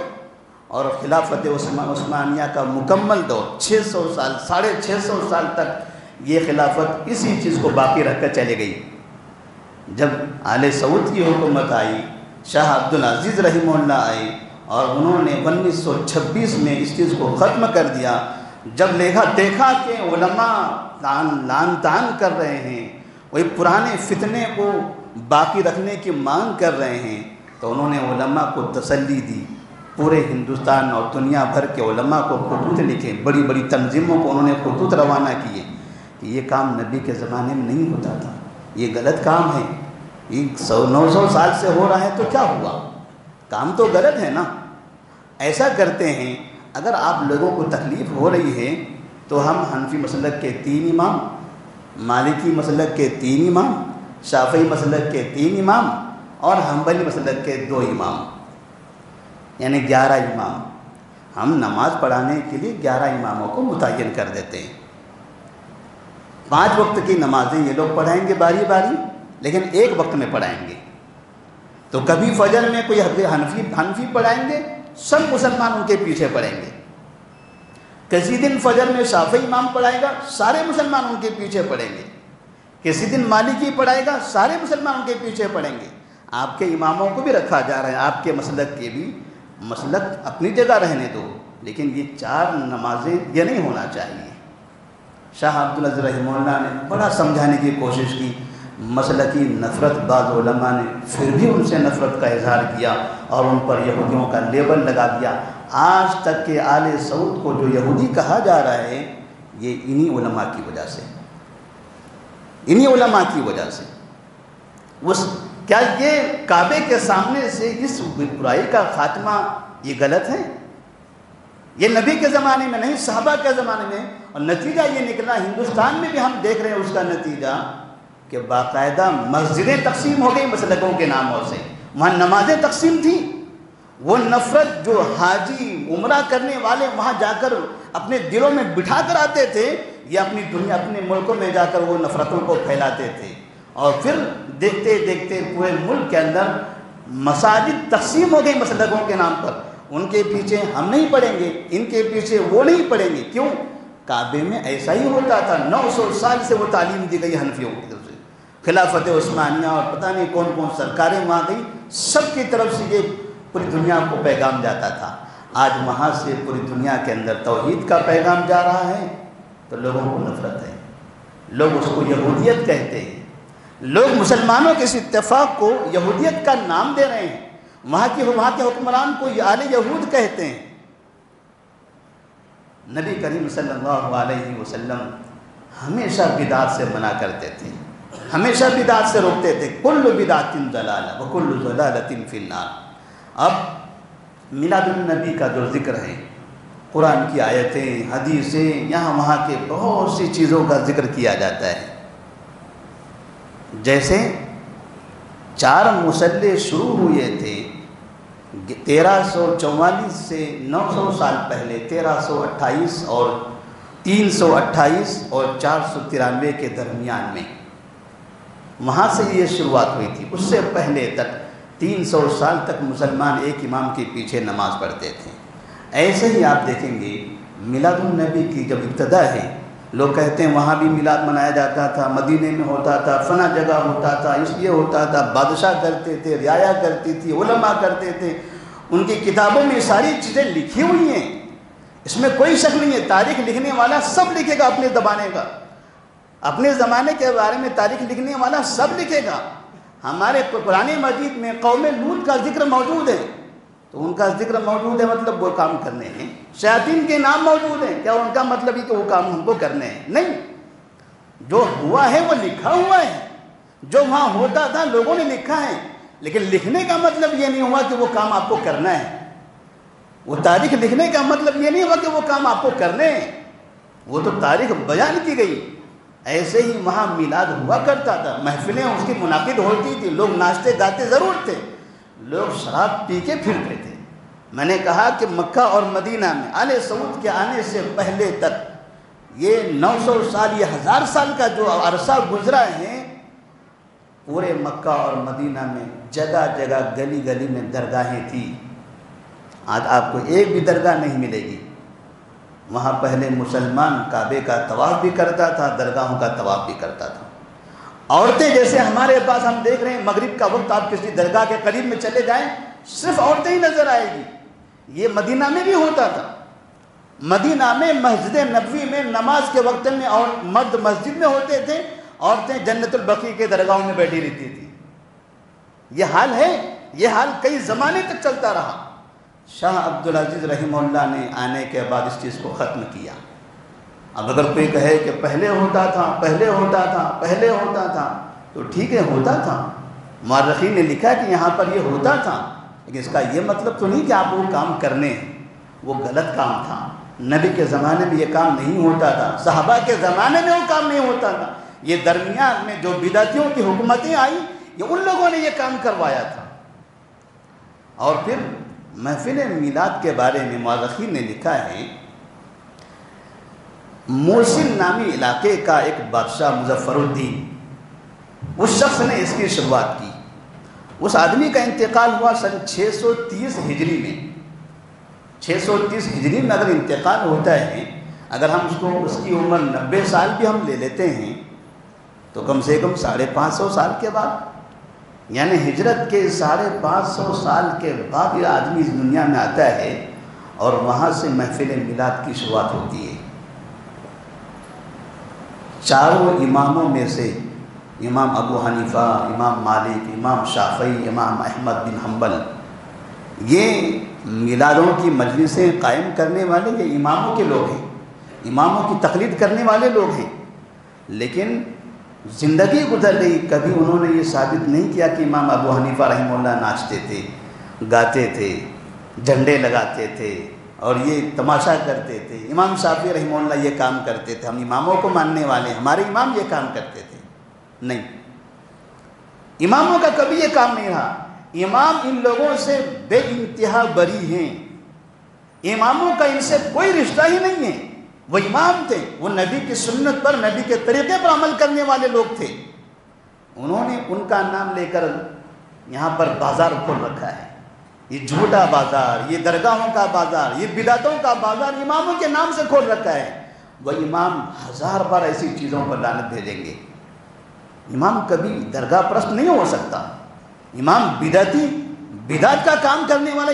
S1: اور خلافت عثمانیہ کا مکمل دور، 600 سال، 650 سال تک یہ خلافت اسی چیز کو باقی رکھ کر چلے گئی۔ جب آل سعود کی حکومت آئی، شاہ عبدالعزیز رحمہ اللہ آئے، اور انہوں نے 1926 میں اس چیز کو ختم کر دیا، جب دیکھا کہ علماء لعن طعن کر رہے ہیں، وہی پرانے فتنے کو باقی رکھنے کی مانگ کر رہے ہیں، تو انہوں نے علماء کو تسلی دی، پورے ہندوستان اور دنیا بھر کے علماء کو خطوط لکھے، بڑی بڑی تنظیموں کو انہوں نے خطوط روانہ کیے کہ یہ کام نبی کے زمانے میں نہیں ہوتا تھا، یہ غلط کام ہے، یہ 900 سال سے ہو رہا ہے تو کیا ہوا، کام تو غلط ہے نا۔ ایسا کرتے ہیں، اگر آپ لوگوں کو تکلیف ہو رہی ہے تو ہم حنفی مسلک کے 3 امام، مالکی مسلک کے 3 امام، شافعی مسلک کے 3 امام اور حنبلی مسلک کے 2 امام، یعنی 11 امام، ہم نماز پڑھانے کے لیے 11 اماموں کو متعین کر دیتے ہیں۔ 5 وقت کی نمازیں یہ لوگ پڑھائیں گے باری باری، لیکن ایک وقت میں پڑھائیں گے۔ تو کبھی فجر میں کوئی حنفی پڑھائیں گے، سب مسلمان ان کے پیچھے پڑھیں گے۔ کسی دن فجر میں شافعی امام پڑھائے گا، سارے مسلمان ان کے پیچھے پڑھیں گے۔ کسی دن مالکی پڑھائے گا، سارے مسلمان ان کے پیچھے پڑھیں گے۔ آپ کے اماموں کو بھی رکھا جا رہا ہے، آپ کے مسلک کے بھی، مسلک اپنی جگہ رہنے دو، لیکن یہ 4 نمازیں یہ نہیں ہونا چاہیے۔ شاہ عبدالعزیز رحمہ اللہ نے بڑا سمجھانے کی کوشش کی، مسلکی نفرت بعض علماء نے پھر بھی ان سے نفرت کا اظہار کیا اور ان پر یہودیوں کا لیبل لگا دیا۔ آج تک کہ آل سعود کو جو یہودی کہا جا رہا ہے، یہ انہی علماء کی وجہ سے، انہی علماء کی وجہ سے۔ کیا یہ کعبے کے سامنے سے اس برائی کا خاتمہ یہ غلط ہے؟ یہ نبی کے زمانے میں نہیں، صحابہ کے زمانے میں، اور نتیجہ یہ نکلا ہندوستان میں بھی ہم دیکھ رہے ہیں اس کا نتیجہ کہ باقاعدہ مسجدیں تقسیم ہو گئی مسلکوں کے ناموں سے، وہاں نمازیں تقسیم تھیں۔ وہ نفرت جو حاجی عمرہ کرنے والے وہاں جا کر اپنے دلوں میں بٹھا کر آتے تھے، یہ اپنی دنیا، اپنے ملکوں میں جا کر وہ نفرتوں کو پھیلاتے تھے، اور پھر دیکھتے دیکھتے پورے ملک کے اندر مساجد تقسیم ہو گئی مسلکوں کے نام پر۔ ان کے پیچھے ہم نہیں پڑیں گے، ان کے پیچھے وہ نہیں پڑیں گے۔ کیوں؟ کعبے میں ایسا ہی ہوتا تھا، 900 سال سے وہ تعلیم دی گئی حنفیوں کی طرف سے، خلافت عثمانیہ اور پتہ نہیں کون کون سرکاریں وہاں گئی، سب کی طرف سے یہ پوری دنیا کو پیغام جاتا تھا۔ آج وہاں سے پوری دنیا کے اندر توحید کا پیغام جا رہا ہے تو لوگوں کو نفرت ہے، لوگ اس کو یہودیت کہتے ہیں، لوگ مسلمانوں کے اس اتفاق کو یہودیت کا نام دے رہے ہیں، وہاں کے حکمران کو آل یہود کہتے ہیں۔ نبی کریم صلی اللہ علیہ وسلم ہمیشہ بدعت سے منع کرتے تھے، ہمیشہ بدعت سے روکتے تھے، کل بدعت ضلالہ وکل ضلالۃ فی النار۔ اب میلاد النبی کا جو ذکر ہے، قرآن کی آیتیں، حدیثیں، یہاں وہاں کے بہت سی چیزوں کا ذکر کیا جاتا ہے۔ جیسے 4 مصلے شروع ہوئے تھے 1344 سے 900 سال پہلے، 1328 اور 328 اور 493 کے درمیان میں، وہاں سے یہ شروعات ہوئی تھی۔ اس سے پہلے تک 300 سال تک مسلمان ایک امام کے پیچھے نماز پڑھتے تھے۔ ایسے ہی آپ دیکھیں گے میلاد النبی کی جب ابتدا ہے لوگ کہتے ہیں وہاں بھی میلاد منایا جاتا تھا، مدینے میں ہوتا تھا، فلاں جگہ ہوتا تھا، اس لیے ہوتا تھا، بادشاہ کرتے تھے، رعایا کرتی تھی، علماء کرتے تھے۔ ان کی کتابوں میں ساری چیزیں لکھی ہوئی ہیں، اس میں کوئی شک نہیں ہے۔ تاریخ لکھنے والا سب لکھے گا اپنے زمانے کا، اپنے زمانے کے بارے میں تاریخ لکھنے والا سب لکھے گا۔ ہمارے قرآن مجید میں قوم لوط کا ذکر موجود ہے، تو ان کا ذکر موجود ہے مطلب وہ کام کرنے ہیں۔ شیاطین کے نام موجود ہیں، کیا ان کا مطلب ہے کہ وہ کام ہم کو کرنے ہیں؟ نہیں، جو ہوا ہے وہ لکھا ہوا ہے، جو وہاں ہوتا تھا لوگوں نے لکھا ہے، لیکن لکھنے کا مطلب یہ نہیں ہوا کہ وہ کام آپ کو کرنا ہے۔ وہ تاریخ لکھنے کا مطلب یہ نہیں ہوا کہ وہ کام آپ کو کرنے ہیں، وہ تو تاریخ بیان کی گئی۔ ایسے ہی وہاں میلاد ہوا کرتا تھا، محفلیں اس کی منعقد ہوتی تھی، لوگ ناچتے گاتے ضرور تھے، لوگ شراب پی کے پھرتے تھے۔ میں نے کہا کہ مکہ اور مدینہ میں آل سعود کے آنے سے پہلے تک یہ 900 سال، یہ 1000 سال کا جو عرصہ گزرا ہے، پورے مکہ اور مدینہ میں جگہ جگہ گلی گلی میں درگاہیں تھیں۔ آج آپ کو ایک بھی درگاہ نہیں ملے گی۔ وہاں پہلے مسلمان کعبے کا طواف بھی کرتا تھا، درگاہوں کا طواف بھی کرتا تھا۔ عورتیں جیسے ہمارے پاس ہم دیکھ رہے ہیں، مغرب کا وقت آپ کسی درگاہ کے قریب میں چلے جائیں صرف عورتیں ہی نظر آئے گی۔ یہ مدینہ میں بھی ہوتا تھا۔ مدینہ میں مسجد نبوی میں نماز کے وقت میں اور مرد مسجد میں ہوتے تھے، عورتیں جنت البقیع کے درگاہوں میں بیٹھی رہتی تھی۔ یہ حال ہے، یہ حال کئی زمانے تک چلتا رہا۔ شاہ عبدالعزیز رحمہ اللہ نے آنے کے بعد اس چیز کو ختم کیا۔ اب اگر کوئی کہے کہ پہلے ہوتا تھا، پہلے ہوتا تھا، پہلے ہوتا تھا، تو ٹھیک ہے، ہوتا تھا، مورخین نے لکھا کہ یہاں پر یہ ہوتا تھا، لیکن اس کا یہ مطلب تو نہیں کہ آپ وہ کام کرنے ہیں، وہ غلط کام تھا۔ نبی کے زمانے میں یہ کام نہیں ہوتا تھا، صحابہ کے زمانے میں وہ کام نہیں ہوتا تھا۔ یہ درمیان میں جو بدعتیوں کی حکومتیں آئیں، یہ ان لوگوں نے یہ کام کروایا تھا۔ اور پھر محفل میلاد کے بارے میں مورخین نے لکھا ہے، موصل نامی علاقے کا ایک بادشاہ مظفر الدین، اس شخص نے اس کی شروعات کی۔ اس آدمی کا انتقال ہوا سن 630 ہجری میں۔ 630 ہجری میں اگر انتقال ہوتا ہے، اگر ہم اس کی عمر 90 سال بھی ہم لے لیتے ہیں، تو کم سے کم 550 سال کے بعد، یعنی ہجرت کے 550 سال کے بعد یہ آدمی اس دنیا میں آتا ہے، اور وہاں سے محفل میلاد کی شروعات ہوتی ہے۔ چاروں اماموں میں سے امام ابو حنیفہ، امام مالک، امام شافعی، امام احمد بن حنبل، یہ میلادوں کی مجلسیں قائم کرنے والے یہ اماموں کے لوگ ہیں، اماموں کی تقلید کرنے والے لوگ ہیں۔ لیکن زندگی گزر گئی، کبھی انہوں نے یہ ثابت نہیں کیا کہ امام ابو حنیفہ رحمہ اللہ ناچتے تھے، گاتے تھے، جھنڈے لگاتے تھے اور یہ تماشا کرتے تھے۔ امام شافعی رحمہ اللہ یہ کام کرتے تھے، ہم اماموں کو ماننے والے، ہمارے امام یہ کام کرتے تھے، نہیں، اماموں کا کبھی یہ کام نہیں رہا۔ امام ان لوگوں سے بے انتہا بری ہیں، اماموں کا ان سے کوئی رشتہ ہی نہیں ہے۔ وہ امام تھے، وہ نبی کی سنت پر، نبی کے طریقے پر عمل کرنے والے لوگ تھے۔ انہوں نے ان کا نام لے کر یہاں پر بازار کھول رکھا ہے، یہ جھوٹا بازار، یہ درگاہوں کا بازار، یہ بدعتوں کا بازار اماموں کے نام سے کھول رکھا ہے۔ وہ امام 1000 بار ایسی چیزوں پر لعنت بھیجیں گے۔ امام کبھی درگاہ پرست نہیں ہو سکتا۔ امام بدعتی، بدعت کا کام کرنے والا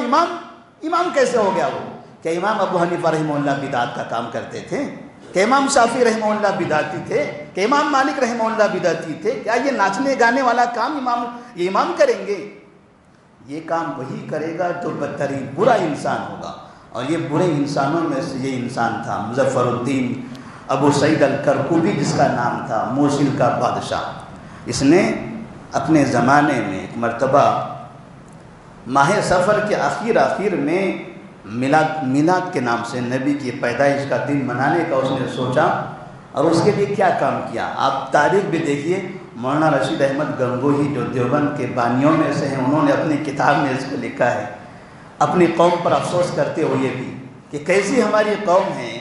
S1: امام کیسے ہو گیا؟ وہ کہ امام ابو حنیفہ رحمہ اللہ بدعت کا کام کرتے تھے؟ کہ امام شافعی رحمہ اللہ بدعتی تھے؟ کہ امام مالک رحمہ اللہ بدعتی تھے؟ کیا یہ ناچنے گانے والا کام یہ امام کریں گے؟ یہ کام وہی کرے گا جو بدترین برا انسان ہوگا، اور یہ برے انسانوں میں سے یہ انسان تھا مظفر الدین ابو سعید الکرکوبی، جس کا نام تھا موصل کا بادشاہ۔ اس نے اپنے زمانے میں ایک مرتبہ ماہ سفر کے آخر میں میلاد کے نام سے نبی کی پیدائش کا دن منانے کا اس نے سوچا، اور اس کے لیے کیا کام کیا آپ تاریخ بھی دیکھیے۔ مولانا رشید احمد گنگوہی جو دیوبند کے بانیوں میں سے ہیں، انہوں نے اپنی کتاب میں اس کو لکھا ہے، اپنی قوم پر افسوس کرتے ہوئے بھی، کہ کیسی ہماری قوم ہے،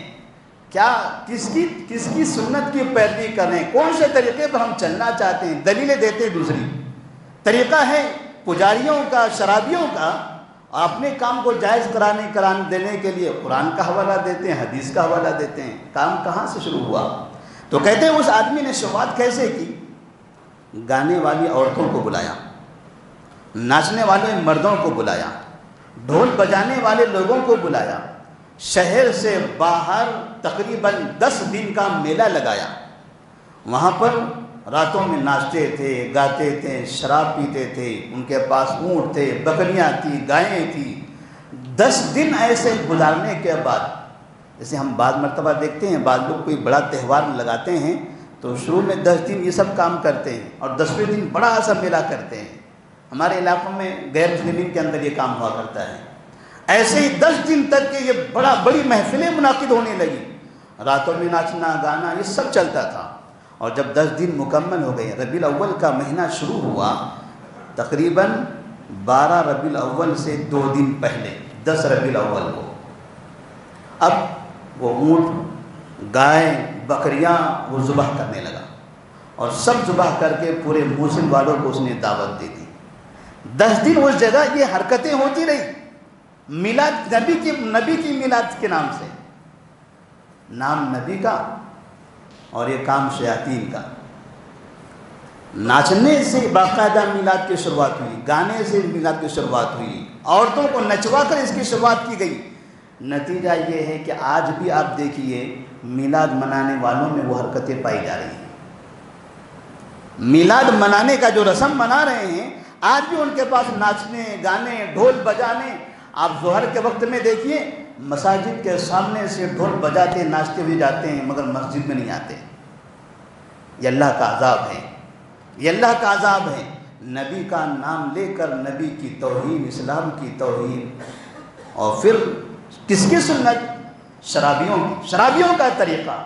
S1: کیا کس کی سنت کی پیروی کریں، کون سے طریقے پر ہم چلنا چاہتے ہیں، دلیلیں دیتے دوسری طریقہ ہے پجاریوں کا، شرابیوں کا، اور اپنے کام کو جائز قرار دینے کے لیے قرآن کا حوالہ دیتے ہیں، حدیث کا حوالہ دیتے ہیں۔ کام کہاں سے شروع ہوا؟ تو کہتے ہیں اس آدمی نے شروعات کیسے کی؟ گانے والی عورتوں کو بلایا، ناچنے والے مردوں کو بلایا، ڈھول بجانے والے لوگوں کو بلایا، شہر سے باہر تقریباً 10 دن کا میلہ لگایا۔ وہاں پر راتوں میں ناچتے تھے، گاتے تھے، شراب پیتے تھے، ان کے پاس اونٹ تھے، بکریاں تھیں، گائیں تھیں۔ 10 دن ایسے گزارنے کے بعد، جیسے ہم بعض مرتبہ دیکھتے ہیں بعض لوگ کوئی بڑا تہوار لگاتے ہیں تو شروع میں 10 دن یہ سب کام کرتے ہیں اور 10ویں دن بڑا سا میلہ کرتے ہیں۔ ہمارے علاقوں میں غیر مسلمین کے اندر یہ کام ہوا کرتا ہے۔ ایسے ہی 10 دن تک کہ یہ بڑی محفلیں منعقد ہونے لگی، راتوں میں ناچنا گانا یہ سب چلتا تھا۔ اور جب 10 دن مکمل ہو گئے، ربیع الاول کا مہینہ شروع ہوا، تقریباً 12 ربیع الاول سے 2 دن پہلے 10 ربیع الاول کو اب وہ اونٹ، گائے، بکریاں وہ ذبح کرنے لگا اور سب ذبح کر کے پورے موصل والوں کو اس نے دعوت دی تھی۔ 10 دن اس جگہ یہ حرکتیں ہوتی رہی، میلاد نبی کی میلاد کے نام سے، نام نبی کا اور یہ کام شیاطین کا۔ ناچنے سے باقاعدہ میلاد کی شروعات ہوئی، گانے سے میلاد کی شروعات ہوئی، عورتوں کو نچوا کر اس کی شروعات کی گئی۔ نتیجہ یہ ہے کہ آج بھی آپ دیکھیے میلاد منانے والوں میں وہ حرکتیں پائی جا رہی ہیں۔ میلاد منانے کا جو رسم منا رہے ہیں آج بھی ان کے پاس ناچنے گانے ڈھول بجانے۔ آپ ظہر کے وقت میں دیکھیے مساجد کے سامنے سے ڈھول بجاتے ناچتے ہوئے جاتے ہیں مگر مسجد میں نہیں آتے۔ یہ اللہ کا عذاب ہے، یہ اللہ کا عذاب ہے۔ نبی کا نام لے کر نبی کی توہین، اسلام کی توہین، اور پھر کس کی سنت؟ شرابیوں کا طریقہ،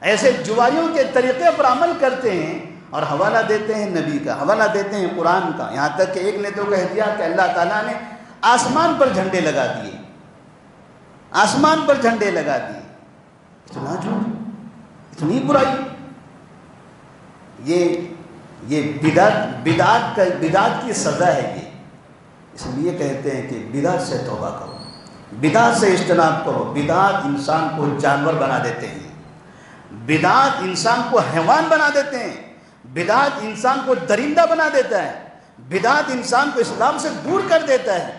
S1: ایسے جواریوں کے طریقے پر عمل کرتے ہیں اور حوالہ دیتے ہیں نبی کا، حوالہ دیتے ہیں قرآن کا۔ یہاں تک کہ ایک نے تو کہہ دیا کہ اللہ تعالیٰ نے آسمان پر جھنڈے لگا دیے، آسمان پر جھنڈے لگا دیے۔ اتنا جھوٹ، اتنی برائی! یہ بدعت کی سزا ہے یہ۔ اس لیے کہتے ہیں کہ بدعت سے توبہ کرو، بدعت سے اجتناب کرو۔ بدعت انسان کو جانور بنا دیتے ہیں، بدعت انسان کو حیوان بنا دیتے ہیں، بدعت انسان کو درندہ بنا دیتا ہے، بدعت انسان کو اسلام سے دور کر دیتا ہے،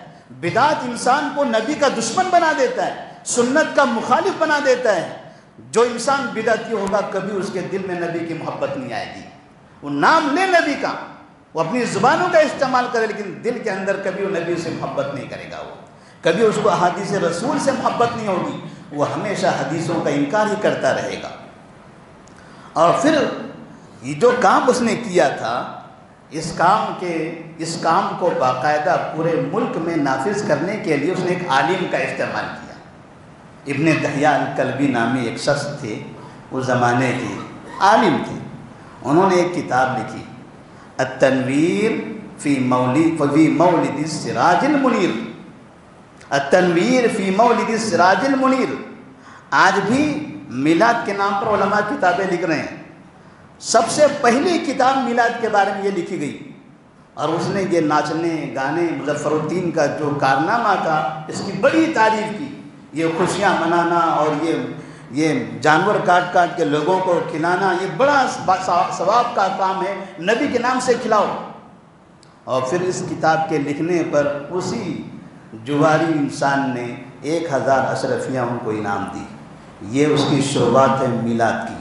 S1: بدعت انسان کو نبی کا دشمن بنا دیتا ہے، سنت کا مخالف بنا دیتا ہے۔ جو انسان بدعتی ہوگا کبھی اس کے دل میں نبی کی محبت نہیں آئے گی۔ وہ نام لے نبی کا، وہ اپنی زبانوں کا استعمال کرے لیکن دل کے اندر کبھی وہ نبی سے محبت نہیں کرے گا، وہ کبھی اس کو احادیث رسول سے محبت نہیں ہوگی، وہ ہمیشہ حدیثوں کا انکار ہی کرتا رہے گا۔ اور پھر یہ جو کام اس نے کیا تھا، اس کام کو باقاعدہ پورے ملک میں نافذ کرنے کے لیے اس نے ایک عالم کا استعمال کیا۔ ابن دہیہ الکلبی نامی ایک شخص تھے، اس زمانے کے عالم تھے۔ انہوں نے ایک کتاب لکھی، التنویر فی مولد السراج المنیر، التنویر فی مولد السراج المنیر۔ آج بھی میلاد کے نام پر علماء کتابیں لکھ رہے ہیں۔ سب سے پہلی کتاب میلاد کے بارے میں یہ لکھی گئی اور اس نے یہ ناچنے گانے مظفر الدین کا جو کارنامہ تھا اس کی بڑی تعریف کی۔ یہ خوشیاں منانا اور یہ جانور کاٹ کاٹ کے لوگوں کو کھلانا یہ بڑا ثواب کا کام ہے، نبی کے نام سے کھلاؤ۔ اور پھر اس کتاب کے لکھنے پر اسی جواری انسان نے 1000 اشرفیاں ان کو انعام دی۔ یہ اس کی شروعات ہے میلاد کی،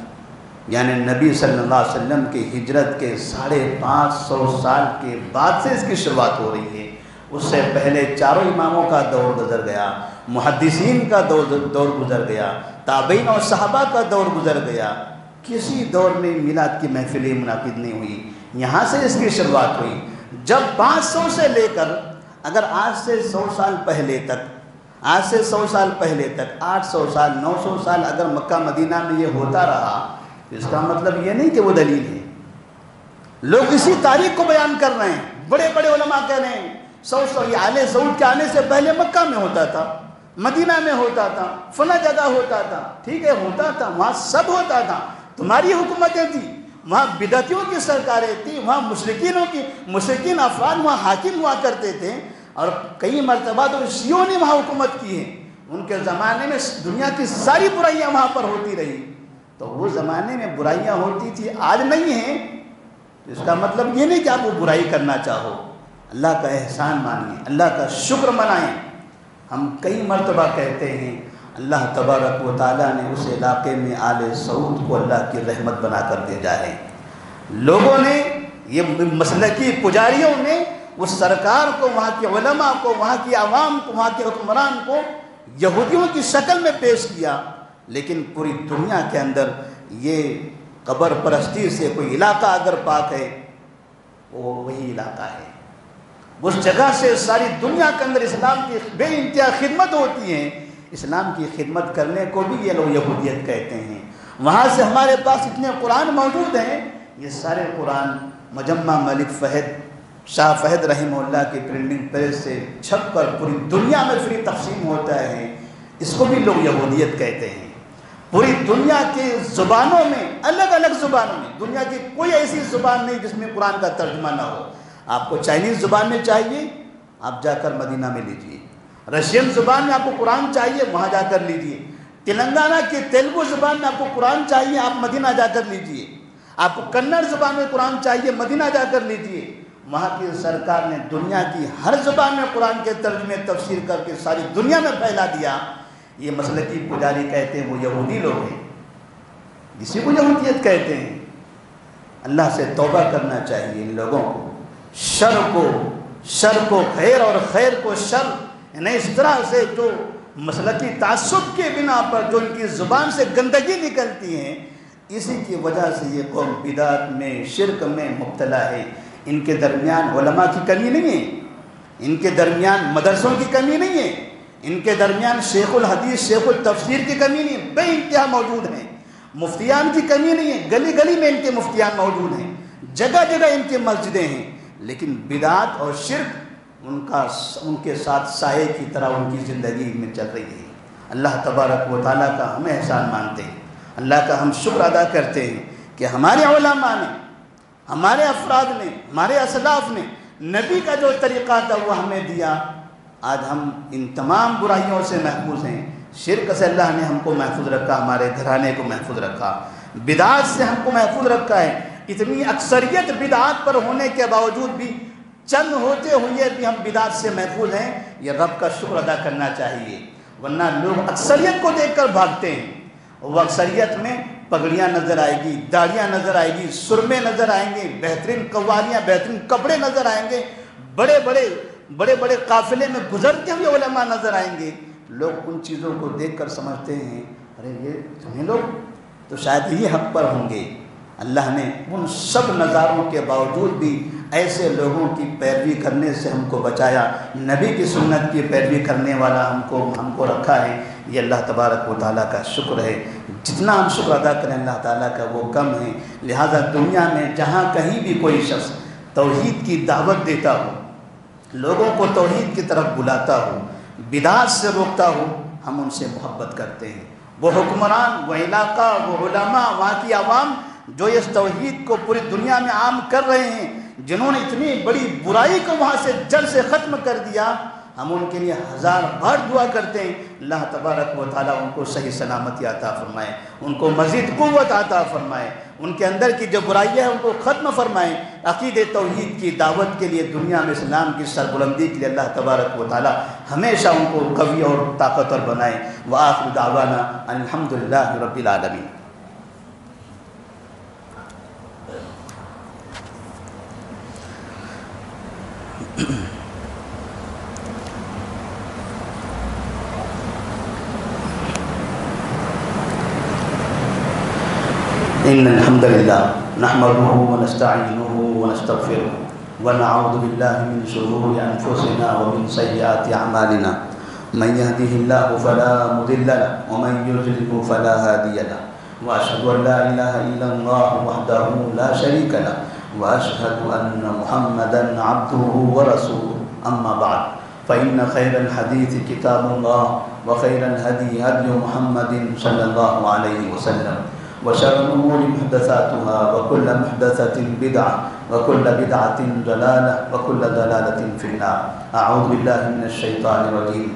S1: یعنی نبی صلی اللہ علیہ وسلم کی ہجرت کے 550 سال کے بعد سے اس کی شروعات ہو رہی ہے۔ اس سے پہلے چاروں اماموں کا دور گزر گیا، محدثین کا دور گزر گیا، تابعین اور صحابہ کا دور گزر گیا، کسی دور میں میلاد کی محفلیں منعقد نہیں ہوئی، یہاں سے اس کی شروعات ہوئی۔ جب 500 سے لے کر اگر آج سے 100 سال پہلے تک 800 سال 900 سال اگر مکہ مدینہ میں یہ ہوتا رہا، اس کا مطلب یہ نہیں کہ وہ دلیل ہے۔ لوگ اسی تاریخ کو بیان کر رہے ہیں، بڑے بڑے علماء کہہ رہے ہیں یہ آل سعود کے آنے سے پہلے مکہ میں ہوتا تھا، مدینہ میں ہوتا تھا، فلاں جگہ ہوتا تھا، ٹھیک ہے ہوتا تھا، وہاں سب ہوتا تھا، تمہاری حکومتیں تھیں، وہاں بدعتیوں کی سرکاریں تھیں، وہاں مشرکین افراد وہاں حاکم ہوا کرتے تھے، اور کئی مرتبہ تو شیعوں نے وہاں حکومت کی ہے، ان کے زمانے میں دنیا کی ساری برائیاں وہاں پر ہوتی رہی، تو وہ زمانے میں برائیاں ہوتی تھی، آج نہیں ہیں، اس کا مطلب یہ نہیں کہ آپ وہ برائی کرنا چاہو، اللہ کا احسان مانیے، اللہ کا شکر منائیں۔ ہم کئی مرتبہ کہتے ہیں اللہ تبارک و تعالیٰ نے اس علاقے میں آل سعود کو اللہ کی رحمت بنا کر بھیجا ہے۔ لوگوں نے، یہ مسلکی پجاریوں نے اس سرکار کو، وہاں کے علماء کو، وہاں کی عوام کو، وہاں کے حکمران کو یہودیوں کی شکل میں پیش کیا، لیکن پوری دنیا کے اندر یہ قبر پرستی سے کوئی علاقہ اگر پاک ہے وہ وہی علاقہ ہے۔ اس جگہ سے ساری دنیا کے اندر اسلام کی بے انتہا خدمت ہوتی ہے، اسلام کی خدمت کرنے کو بھی یہ لوگ یہودیت کہتے ہیں۔ وہاں سے ہمارے پاس اتنے قرآن موجود ہیں، یہ سارے قرآن مجمع ملک فہد شاہ فہد رحمہ اللہ کی پرنٹنگ پریس سے چھپ کر پوری دنیا میں فری تقسیم ہوتا ہے، اس کو بھی لوگ یہودیت کہتے ہیں۔ پوری دنیا کی زبانوں میں، الگ الگ زبانوں میں، دنیا کی کوئی ایسی زبان نہیں جس میں قرآن کا ترجمہ نہ ہو۔ آپ کو چائنیز زبان میں چاہیے، آپ جا کر مدینہ میں لیجئے۔ رشین زبان میں آپ کو قرآن چاہیے، وہاں جا کر لیجئے۔ تلنگانہ کی تیلگو زبان میں آپ کو قرآن چاہیے، آپ مدینہ جا کر لیجئے۔ آپ کو کنڑ زبان میں قرآن چاہیے، مدینہ جا کر لیجئے۔ وہاں کی سرکار نے دنیا کی ہر زبان میں قرآن کے ترجمے تفسیر کر کے ساری دنیا میں پھیلا دیا۔ یہ مسلکی پجاری کہتے ہیں وہ یہودی لوگ ہیں، جسی کو یہودیت کہتے ہیں۔ اللہ سے توبہ کرنا چاہیے ان لوگوں کو، شر کو خیر اور خیر کو شر، یعنی اس طرح سے جو مسلکی تعصب کے بنا پر جو ان کی زبان سے گندگی نکلتی ہے، اسی کی وجہ سے یہ قوم بدعت میں، شرک میں مبتلا ہے۔ ان کے درمیان علماء کی کمی نہیں ہے، ان کے درمیان مدرسوں کی کمی نہیں ہے، ان کے درمیان شیخ الحدیث، شیخ التفسیر کی کمی نہیں ہے، بے انتہا موجود ہیں۔ مفتیان کی کمی نہیں ہے، گلی گلی میں ان کے مفتیان موجود ہیں، جگہ جگہ ان کی مسجدیں ہیں، لیکن بدعت اور شرک ان کے ساتھ سائے کی طرح ان کی زندگی میں چل رہی ہے۔ اللہ تبارک و تعالیٰ کا ہم احسان مانتے ہیں، اللہ کا ہم شکر ادا کرتے ہیں کہ ہمارے علماء نے، ہمارے افراد نے، ہمارے اسلاف نے نبی کا جو طریقہ تھا وہ ہمیں دیا۔ آج ہم ان تمام برائیوں سے محفوظ ہیں، شرک سے اللہ نے ہم کو محفوظ رکھا، ہمارے گھرانے کو محفوظ رکھا، بدعات سے ہم کو محفوظ رکھا ہے۔ اتنی اکثریت بدعات پر ہونے کے باوجود بھی، چند ہوتے ہوئے بھی ہم بدعات سے محفوظ ہیں، یہ رب کا شکر ادا کرنا چاہیے۔ ورنہ لوگ اکثریت کو دیکھ کر بھاگتے ہیں، وہ اکثریت میں پگڑیاں نظر آئے گی، داڑیاں نظر آئے گی، سرمے نظر آئیں گے، بہترین قوالیاں، بہترین کپڑے نظر آئیں گے، بڑے بڑے قافلے میں گزرتے ہوئے علماء نظر آئیں گے۔ لوگ ان چیزوں کو دیکھ کر سمجھتے ہیں ارے یہ تمہیں لوگ تو شاید یہ حق پر ہوں گے۔ اللہ نے ان سب نظاروں کے باوجود بھی ایسے لوگوں کی پیروی کرنے سے ہم کو بچایا، نبی کی سنت کی پیروی کرنے والا ہم کو رکھا ہے۔ یہ اللہ تبارک و تعالیٰ کا شکر ہے۔ جتنا ہم شکر ادا کریں اللہ تعالیٰ کا وہ کم ہے۔ لہٰذا دنیا میں جہاں کہیں بھی کوئی شخص توحید کی دعوت دیتا ہو، لوگوں کو توحید کی طرف بلاتا ہو، بدعات سے روکتا ہو، ہم ان سے محبت کرتے ہیں۔ وہ حکمران، وہ علاقہ، وہ علماء، وہاں کی عوام جو اس توحید کو پوری دنیا میں عام کر رہے ہیں، جنہوں نے اتنی بڑی برائی کو وہاں سے جڑ سے ختم کر دیا، ہم ان کے لیے ہزار بار دعا کرتے ہیں اللہ تبارک و تعالیٰ ان کو صحیح سلامتی عطا فرمائے، ان کو مزید قوت عطا فرمائے، ان کے اندر کی جو برائیاں ہیں ان کو ختم فرمائے، عقید توحید کی دعوت کے لیے دنیا میں اسلام کی سربلندی کے لیے اللہ تبارک و تعالیٰ ہمیشہ ان کو قوی اور طاقتور بنائے۔ وآخر دعوانا ان الحمدللہ رب العالمین۔ إن الحمد لله نحمده ونستعينه ونستغفره ونعوذ بالله من شرور أنفسنا ومن سيئات أعمالنا من يهده الله فلا مضل له ومن يضلل فلا هادي له وأشهد أن لا إله إلا الله وحده لا شريك له وأشهد أن محمدا عبده ورسوله أما بعد فإن خير الحديث كتاب الله وخير الهدي هدي محمد صلى الله عليه وسلم وشر الأمور محدثاتها وكل محدثة بدعة وكل بدعة ضلالة وكل ضلالة في النار. أعوذ بالله من الشيطان الرجيم.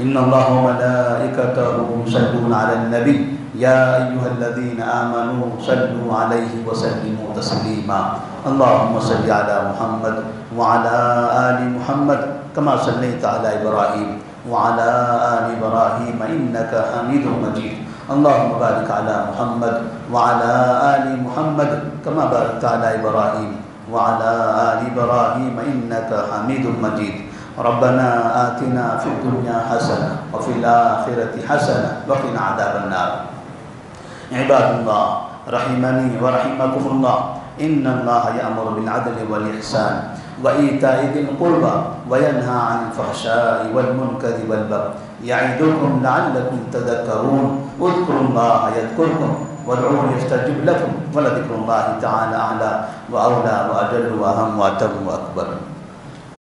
S1: إن الله وملائكته يصلون على النبي يا أيها الذين آمنوا صلوا عليه وسلموا تسليما. اللهم صل على محمد وعلى آل محمد كما صليت على إبراهيم وعلى آل إبراهيم إنك حميد مجيد. اللهم بارك على محمد وعلى آل محمد كما باركت على إبراهيم وعلى آل إبراهيم إنك حميد مجيد. ربنا آتنا في الدنيا حسنة وفي الآخرة حسنة وقنا عذاب النار. عباد الله رحمني ورحمكم الله، إن الله يأمر بالعدل والإحسان وإيتاء ذي القربى وينهى عن الفحشاء والمنكر والبغي يعظكم لعلكم تذكرون. اذكروا الله يذكركم وادعوه يستجب لكم ولذكر الله تعالى أعلى وأولى وأجل وأهم وأتم وأكبر.